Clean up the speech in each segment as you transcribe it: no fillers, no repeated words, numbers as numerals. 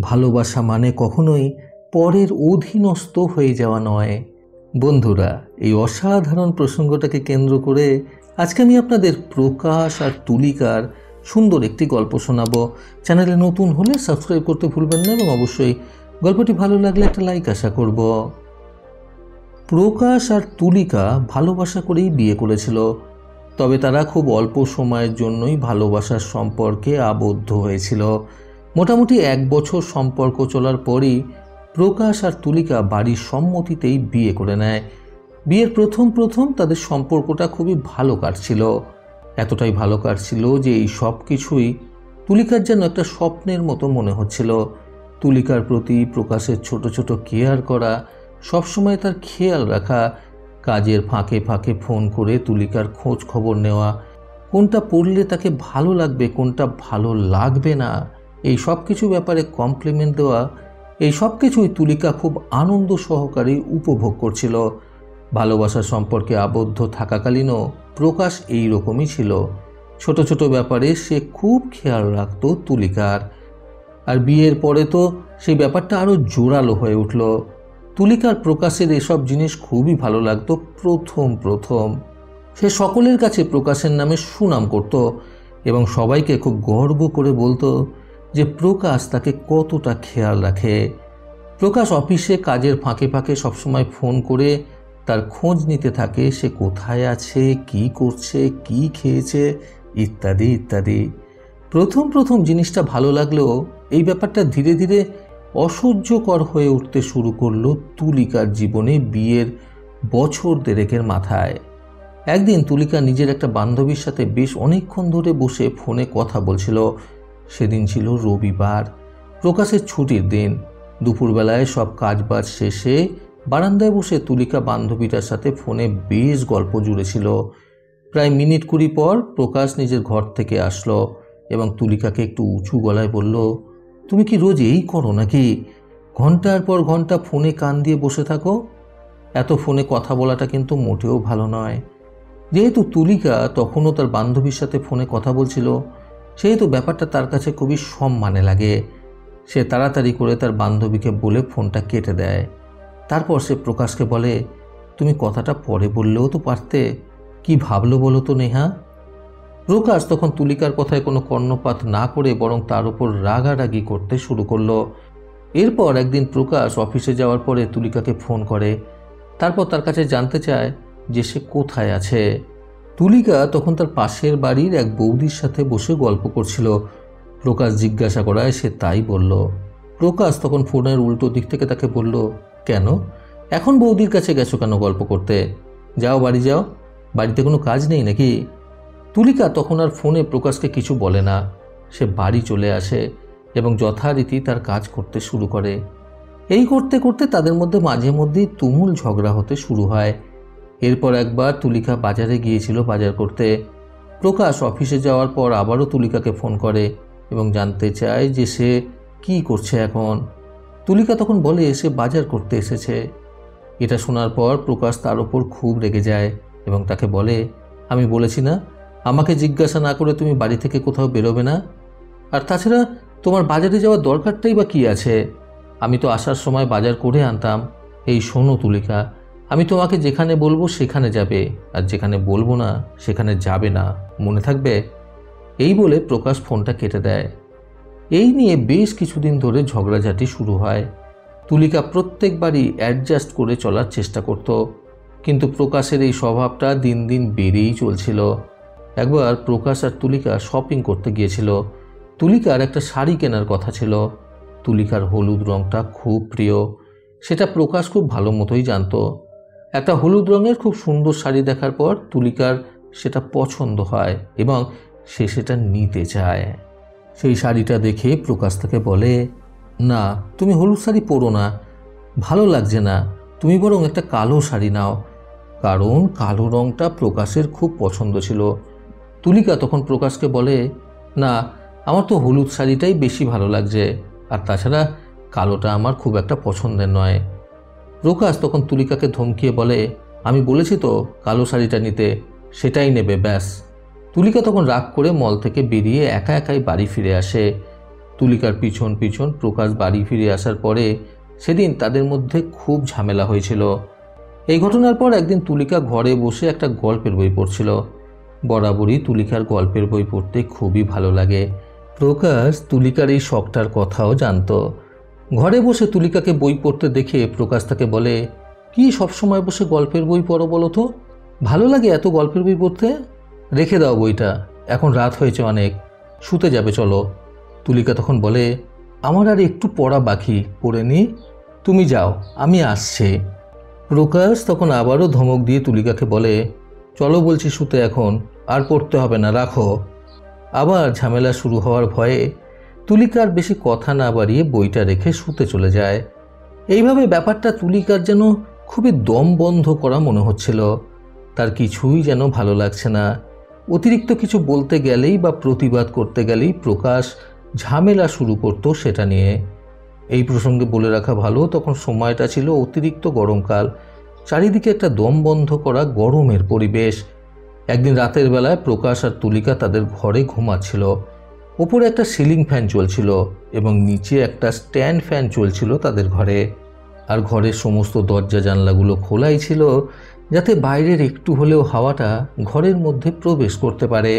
ভালোবাসা মানে কখনোই পরের অধীনস্থ হয়ে যাওয়া নয়। বন্ধুরা, এই অসাধারণ প্রসঙ্গটাকে কেন্দ্র করে আজকে আমি আপনাদের প্রকাশ আর তুলিকার সুন্দর একটি গল্প শোনাবো। চ্যানেলে নতুন হলে সাবস্ক্রাইব করতে ভুলবেন না এবং অবশ্যই গল্পটি ভালো লাগলে একটা লাইক আশা করব। প্রকাশ আর তুলিকা ভালোবাসা করেই বিয়ে করেছিল, তবে তারা খুব অল্প সময়ের জন্যই ভালোবাসার সম্পর্কে আবদ্ধ হয়েছিল। মোটামুটি 1 বছর সম্পর্ক চলার পরই প্রকাশ আর তুলিকা বাড়ির সম্মতিতেই বিয়ে করে নেয়। বিয়ের প্রথম তাদের সম্পর্কটা খুবই ভালো কাটছিল, এতটাই ভালো কাটছিল যে এই সব কিছুই তুলিকার যেন একটা স্বপ্নের মতো মনে হচ্ছিল। তুলিকার প্রতি প্রকাশের ছোট ছোট কেয়ার করা, সবসময় তার খেয়াল রাখা, কাজের ফাঁকে ফাঁকে ফোন করে তুলিকার খোঁজ খবর নেওয়া, কোনটা পড়লে তাকে ভালো লাগবে কোনটা ভালো লাগবে না, এই সব কিছু ব্যাপারে কমপ্লিমেন্ট দেওয়া, এই সব কিছুই তুলিকা খুব আনন্দ সহকারে উপভোগ করছিল। ভালোবাসার সম্পর্কে আবদ্ধ থাকাকালীনও প্রকাশ এই রকমই ছিল। ছোট ছোট ব্যাপারে সে খুব খেয়াল রাখত তুলিকার। আর বিয়ের পরে তো সেই ব্যাপারটা আরও জোরালো হয়ে উঠল। তুলিকার প্রকাশের এসব জিনিস খুবই ভালো লাগতো। প্রথম সে সকলের কাছে প্রকাশের নামে সুনাম করত এবং সবাইকে খুব গর্ব করে বলতো যে প্রকাশ তাকে কতটা খেয়াল রাখে। প্রকাশ অফিসে কাজের ফাঁকে ফাঁকে সবসময় ফোন করে তার খোঁজ নিতে থাকে, সে কোথায় আছে, কি করছে, কি খেয়েছে, ইত্যাদি ইত্যাদি। প্রথম জিনিসটা ভালো লাগলেও এই ব্যাপারটা ধীরে ধীরে অসহ্যকর হয়ে উঠতে শুরু করলো তুলিকার জীবনে বিয়ের বছর দেড়েকের মাথায়। একদিন তুলিকা নিজের একটা বান্ধবীর সাথে বেশ অনেকক্ষণ ধরে বসে ফোনে কথা বলছিল। সেদিন ছিল রবিবার, প্রকাশের ছুটির দিন। দুপুরবেলায় সব কাজবাজ শেষে বারান্দায় বসে তুলিকা বান্ধবীটার সাথে ফোনে বেশ গল্প জুড়েছিল। প্রায় মিনিট 20 পর প্রকাশ নিজের ঘর থেকে আসলো এবং তুলিকাকে একটু উঁচু গলায় বলল, তুমি কি রোজ এই করো নাকি? ঘন্টার পর ঘন্টা ফোনে কান দিয়ে বসে থাকো? এত ফোনে কথা বলাটা কিন্তু মোটেও ভালো নয়। যেহেতু তুলিকা তখনও তার বান্ধবীর সাথে ফোনে কথা বলছিল, সেহেতু ব্যাপারটা তার কাছে খুবই সম্মানে লাগে। সে তাড়াতাড়ি করে তার বান্ধবীকে বলে ফোনটা কেটে দেয়। তারপর সে প্রকাশকে বলে, তুমি কথাটা পরে বললেও তো পারতে, কি ভাবলো বলো তো নেহা? প্রকাশ তখন তুলিকার কথায় কোনো কর্ণপাত না করে বরং তার উপর রাগারাগি করতে শুরু করলো। এরপর একদিন প্রকাশ অফিসে যাওয়ার পরে তুলিকাকে ফোন করে। তারপর তার কাছে জানতে চায় যে সে কোথায় আছে। তুলিকা তখন তার পাশের বাড়ির এক বৌদির সাথে বসে গল্প করছিল। প্রকাশ জিজ্ঞাসা করায় সে তাই বলল। প্রকাশ তখন ফোনের উল্টো দিক থেকে তাকে বলল, কেন এখন বৌদির কাছে গেছো কেন গল্প করতে? যাও বাড়ি যাও, বাড়িতে কোনো কাজ নেই নাকি? তুলিকা তখন আর ফোনে প্রকাশকে কিছু বলে না। সে বাড়ি চলে আসে এবং যথারীতি তার কাজ করতে শুরু করে। এই করতে করতে তাদের মধ্যে মাঝে মধ্যেই তুমুল ঝগড়া হতে শুরু হয়। এরপর একবার তুলিকা বাজারে গিয়েছিল বাজার করতে। প্রকাশ অফিসে যাওয়ার পর আবারও তুলিকাকে ফোন করে এবং জানতে চায় যে সে কি করছে এখন। তুলিকা তখন বলে সে বাজার করতে এসেছে। এটা শোনার পর প্রকাশ তার ওপর খুব রেগে যায় এবং তাকে বলে, আমি বলেছি না আমাকে জিজ্ঞাসা না করে তুমি বাড়ি থেকে কোথাও বেরোবে না? আর তাছাড়া তোমার বাজারে যাওয়ার দরকারটাই বা কী আছে? আমি তো আসার সময় বাজার করে আনতাম। এই শোনো তুলিকা, আমি তোমাকে যেখানে বলবো সেখানে যাবে, আর যেখানে বলবো না সেখানে যাবে না, মনে থাকবে? এই বলে প্রকাশ ফোনটা কেটে দেয়। এই নিয়ে বেশ কিছুদিন ধরে ঝগড়াঝাটি শুরু হয়। তুলিকা প্রত্যেকবারই অ্যাডজাস্ট করে চলার চেষ্টা করত, কিন্তু প্রকাশের এই স্বভাবটা দিন দিন বেড়েই চলছিল। একবার প্রকাশ আর তুলিকা শপিং করতে গিয়েছিল। তুলিকার একটা শাড়ি কেনার কথা ছিল। তুলিকার হলুদ রঙটা খুব প্রিয়, সেটা প্রকাশ খুব ভালো মতোই জানত। একটা হলুদ রঙের খুব সুন্দর শাড়ি দেখার পর তুলিকার সেটা পছন্দ হয় এবং সে সেটা নিতে চায়। সেই শাড়িটা দেখে প্রকাশ তাকে বলে, না তুমি হলুদ শাড়ি পরো না, ভালো লাগছে না, তুমি বরং একটা কালো শাড়ি নাও। কারণ কালো রঙটা প্রকাশের খুব পছন্দ ছিল। তুলিকা তখন প্রকাশকে বলে, না আমার তো হলুদ শাড়িটাই বেশি ভালো লাগছে, আর তাছাড়া কালোটা আমার খুব একটা পছন্দের নয়। প্রকাশ তখন তুলিকাকে ধমকিয়ে বলে, আমি বলেছি তো কালো শাড়িটা নিতে, সেটাই নেবে ব্যাস। তুলিকা তখন রাগ করে মল থেকে বেরিয়ে একা একাই বাড়ি ফিরে আসে। তুলিকার পিছন পিছন প্রকাশ বাড়ি ফিরে আসার পরে সেদিন তাদের মধ্যে খুব ঝামেলা হয়েছিল। এই ঘটনার পর একদিন তুলিকা ঘরে বসে একটা গল্পের বই পড়ছিল। বরাবরই তুলিকার গল্পের বই পড়তে খুবই ভালো লাগে। প্রকাশ তুলিকার এই শখটার কথাও জানত। ঘরে বসে তুলিকাকে বই পড়তে দেখে প্রকাশ তাকে বলে, কি সবসময় বসে গল্পের বই পড়ো বলো তো? ভালো লাগে এত গল্পের বই পড়তে? রেখে দাও বইটা, এখন রাত হয়েছে অনেক, শুতে যাবে চলো। তুলিকা তখন বলে, আমার আর একটু পড়া বাকি, পড়ে নি, তুমি যাও, আমি আসছি। প্রকাশ তখন আবারও ধমক দিয়ে তুলিকাকে বলে, চলো বলছি শুতে, এখন আর পড়তে হবে না, রাখো। আবার ঝামেলা শুরু হওয়ার ভয়ে তুলিকার বেশি কথা না বাড়িয়ে বইটা রেখে শুতে চলে যায়। এইভাবে ব্যাপারটা তুলিকার যেন খুবই দম বন্ধ করা মনে হচ্ছিল। তার কিছুই যেন ভালো লাগছে না। অতিরিক্ত কিছু বলতে গেলেই বা প্রতিবাদ করতে গেলেই প্রকাশ ঝামেলা শুরু করত সেটা নিয়ে। এই প্রসঙ্গে বলে রাখা ভালো, তখন সময়টা ছিল অতিরিক্ত গরমকাল। চারিদিকে একটা দম বন্ধ করা গরমের পরিবেশ। একদিন রাতের বেলায় প্রকাশ আর তুলিকা তাদের ঘরে ঘুমাচ্ছিল। ওপরে একটা সিলিং ফ্যান চলছিল এবং নিচে একটা স্ট্যান্ড ফ্যান চলছিল তাদের ঘরে। আর ঘরের সমস্ত দরজা জানলাগুলো খোলাই ছিল, যাতে বাইরের একটু হলেও হাওয়াটা ঘরের মধ্যে প্রবেশ করতে পারে।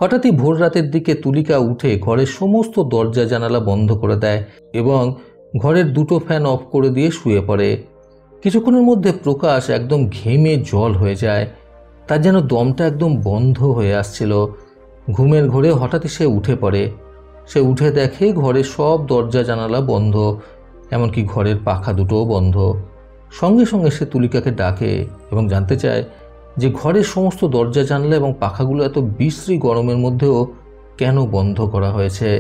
হঠাৎই ভোর রাতের দিকে তুলিকা উঠে ঘরের সমস্ত দরজা জানালা বন্ধ করে দেয় এবং ঘরের দুটো ফ্যান অফ করে দিয়ে শুয়ে পড়ে। কিছুক্ষণের মধ্যে প্রকাশ একদম ঘেমে জল হয়ে যায়। তার যেন দমটা একদম বন্ধ হয়ে আসছিল। ঘুমের ঘোরে হঠাৎই সে উঠে পড়ে। সে উঠে দেখে ঘরের সব দরজা জানালা বন্ধ, এমনকি ঘরের পাখা দুটোও বন্ধ। সঙ্গে সঙ্গে সে তুলিকাকে ডাকে এবং জানতে চায় যে ঘরের সমস্ত দরজা জানলা এবং পাখাগুলো এত বিশ্রী গরমের মধ্যেও কেন বন্ধ করা হয়েছে।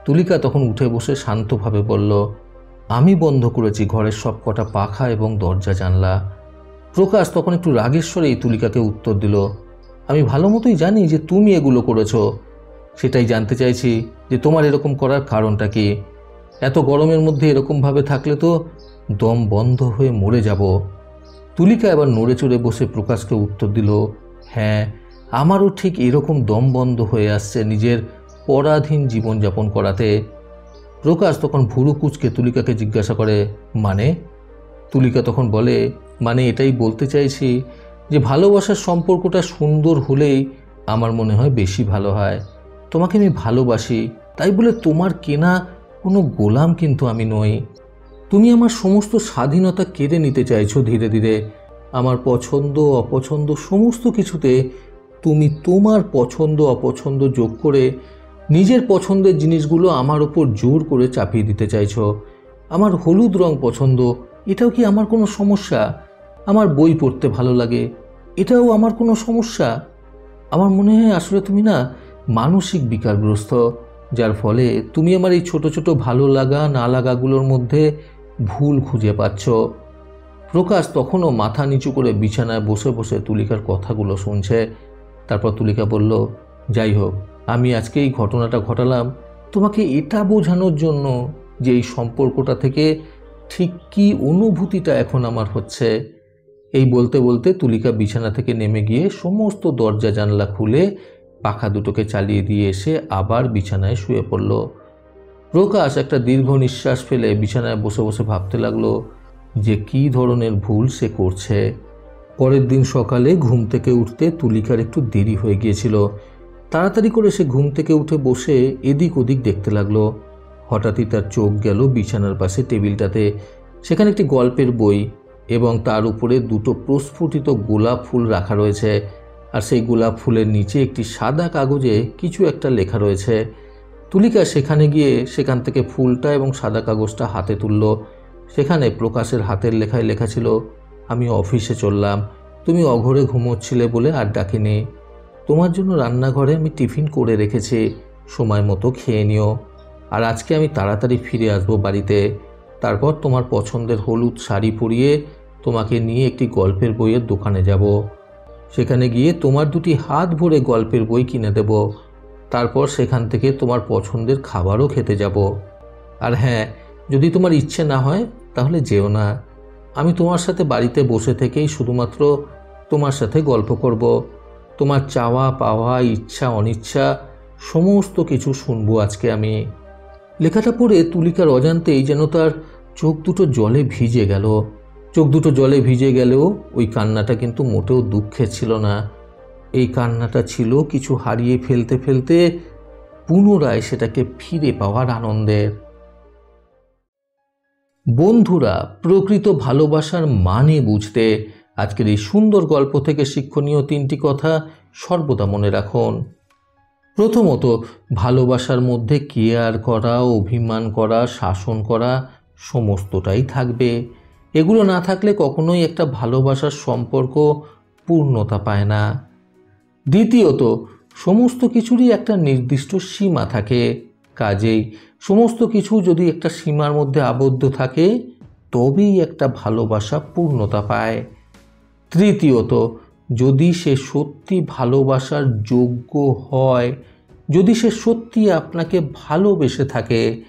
তুলিকা তখন উঠে বসে শান্তভাবে বলল, আমি বন্ধ করেছি ঘরের সব কটা পাখা এবং দরজা জানলা। প্রকাশ তখন একটু রাগের স্বরেই তুলিকাকে উত্তর দিল, আমি ভালো মতোই জানি যে তুমি এগুলো করেছ। সেটাই জানতে চাইছি যে তোমার এরকম করার কারণটা কি। এত গরমের মধ্যে এরকমভাবে থাকলে তো দম বন্ধ হয়ে মরে যাব। তুলিকা এবার নড়ে চড়ে বসে প্রকাশকে উত্তর দিল, হ্যাঁ, আমারও ঠিক এরকম দম বন্ধ হয়ে আসছে নিজের পরাধীন জীবনযাপন করাতে। প্রকাশ তখন ভুরু কুঁচকে তুলিকাকে জিজ্ঞাসা করে, মানে? তুলিকা তখন বলে, মানে এটাই বলতে চাইছি যে ভালোবাসার সম্পর্কটা সুন্দর হলেই আমার মনে হয় বেশি ভালো হয়। তোমাকে আমি ভালোবাসি, তাই বলে তোমার কেনা কোনো গোলাম কিন্তু আমি নই। তুমি আমার সমস্ত স্বাধীনতা কেড়ে নিতে চাইছো ধীরে ধীরে। আমার পছন্দ অপছন্দ সমস্ত কিছুতে তুমি তোমার পছন্দ অপছন্দ যোগ করে নিজের পছন্দের জিনিসগুলো আমার ওপর জোর করে চাপিয়ে দিতে চাইছো। আমার হলুদ রং পছন্দ, এটাও কি আমার কোনো সমস্যা? আমার বই পড়তে ভালো লাগে, এটাও আমার কোনো সমস্যা? আমার মনে হয় আসলে তুমি না মানসিক বিকারগ্রস্ত, যার ফলে তুমি আমার এই ছোট ছোট ভালো লাগা না লাগাগুলোর মধ্যে ভুল খুঁজে পাচ্ছ। প্রকাশ তখনও মাথা নিচু করে বিছানায় বসে বসে তুলিকার কথাগুলো শুনছে। তারপর তুলিকা বলল, যাই হোক, আমি আজকে এই ঘটনাটা ঘটালাম তোমাকে এটা বোঝানোর জন্য যে এই সম্পর্কটা থেকে ঠিক কী অনুভূতিটা এখন আমার হচ্ছে। এই বলতে বলতে তুলিকা বিছানা থেকে নেমে গিয়ে সমস্ত দরজা জানলা খুলে পাখা দুটোকে চালিয়ে দিয়ে এসে আবার বিছানায় শুয়ে পড়ল। প্রকাশ একটা দীর্ঘ নিঃশ্বাস ফেলে বিছানায় বসে বসে ভাবতে লাগলো যে কী ধরনের ভুল সে করছে। পরের দিন সকালে ঘুম থেকে উঠতে তুলিকার একটু দেরি হয়ে গিয়েছিল। তাড়াতাড়ি করে সে ঘুম থেকে উঠে বসে এদিক ওদিক দেখতে লাগলো। হঠাৎই তার চোখ গেল বিছানার পাশে টেবিলটাতে। সেখানে একটি গল্পের বই এবং তার উপরে দুটো প্রস্ফুটিত গোলাপ ফুল রাখা রয়েছে, আর সেই গোলাপ ফুলের নিচে একটি সাদা কাগজে কিছু একটা লেখা রয়েছে। তুলিকা সেখানে গিয়ে সেখান থেকে ফুলটা এবং সাদা কাগজটা হাতে তুলল। সেখানে প্রকাশের হাতের লেখায় লেখা ছিল, আমি অফিসে চললাম, তুমি অঘরে ঘুমোচ্ছিলে বলে আর ডাকিনি। তোমার জন্য রান্নাঘরে আমি টিফিন করে রেখেছি, সময় মতো খেয়ে নিও। আর আজকে আমি তাড়াতাড়ি ফিরে আসবো বাড়িতে। তারপর তোমার পছন্দের হলুদ শাড়ি পরিয়ে তোমাকে নিয়ে একটি গল্পের বইয়ের দোকানে যাব। সেখানে গিয়ে তোমার দুটি হাত ভরে গল্পের বই কিনে দেব। তারপর সেখান থেকে তোমার পছন্দের খাবারও খেতে যাব। আর হ্যাঁ, যদি তোমার ইচ্ছে না হয় তাহলে যেও না। আমি তোমার সাথে বাড়িতে বসে থেকেই শুধুমাত্র তোমার সাথে গল্প করব। তোমার চাওয়া পাওয়া, ইচ্ছা অনিচ্ছা সমস্ত কিছু শুনবো আজকে আমি। লেখাটা পড়ে তুলিকার অজান্তেই যেন তার চোখ দুটো জলে ভিজে গেল। চোখ দুটো জলে ভিজে গেলেও ওই কান্নাটা কিন্তু মোটেও দুঃখের ছিল না। এই কান্নাটা ছিল কিছু হারিয়ে ফেলতে ফেলতে পুনরায় সেটাকে ফিরে পাওয়ার আনন্দের। বন্ধুরা, প্রকৃত ভালোবাসার মানে বুঝতে আজকের এই সুন্দর গল্প থেকে শিক্ষণীয় 3টি কথা সর্বদা মনে রাখুন। প্রথমত, ভালোবাসার মধ্যে কেয়ার করা, অভিমান করা, শাসন করা সমস্তটাই থাকবে। এগুলো না থাকলে কখনোই একটা ভালোবাসার সম্পর্ক পূর্ণতা পায় না। দ্বিতীয়ত, সমস্ত কিছুরই একটা নির্দিষ্ট সীমা থাকে, কাজেই সমস্ত কিছু যদি একটা সীমার মধ্যে আবদ্ধ থাকে তবেই একটা ভালোবাসা পূর্ণতা পায়। তৃতীয়ত, যদি সে সত্যি ভালোবাসার যোগ্য হয়, যদি সে সত্যি আপনাকে ভালোবেসে থাকে,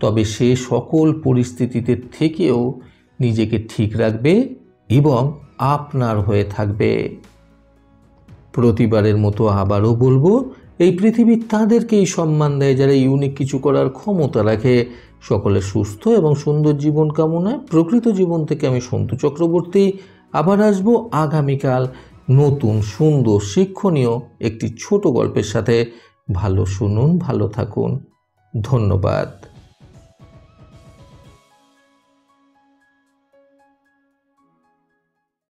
তবে সে সকল পরিস্থিতিতে থেকেও নিজেকে ঠিক রাখবে এবং আপনার হয়ে থাকবে। প্রতিবারের মতো আবারও বলবো, এই পৃথিবী তাদেরকেই সম্মান দেয় যারা ইউনিক কিছু করার ক্ষমতা রাখে। সকলের সুস্থ এবং সুন্দর জীবন কামনায় প্রকৃত জীবন থেকে আমি সন্তু চক্রবর্তী আবার আসবো আগামীকাল নতুন সুন্দর শিক্ষণীয় একটি ছোট গল্পের সাথে। ভালো শুনুন, ভালো থাকুন। ধন্যবাদ।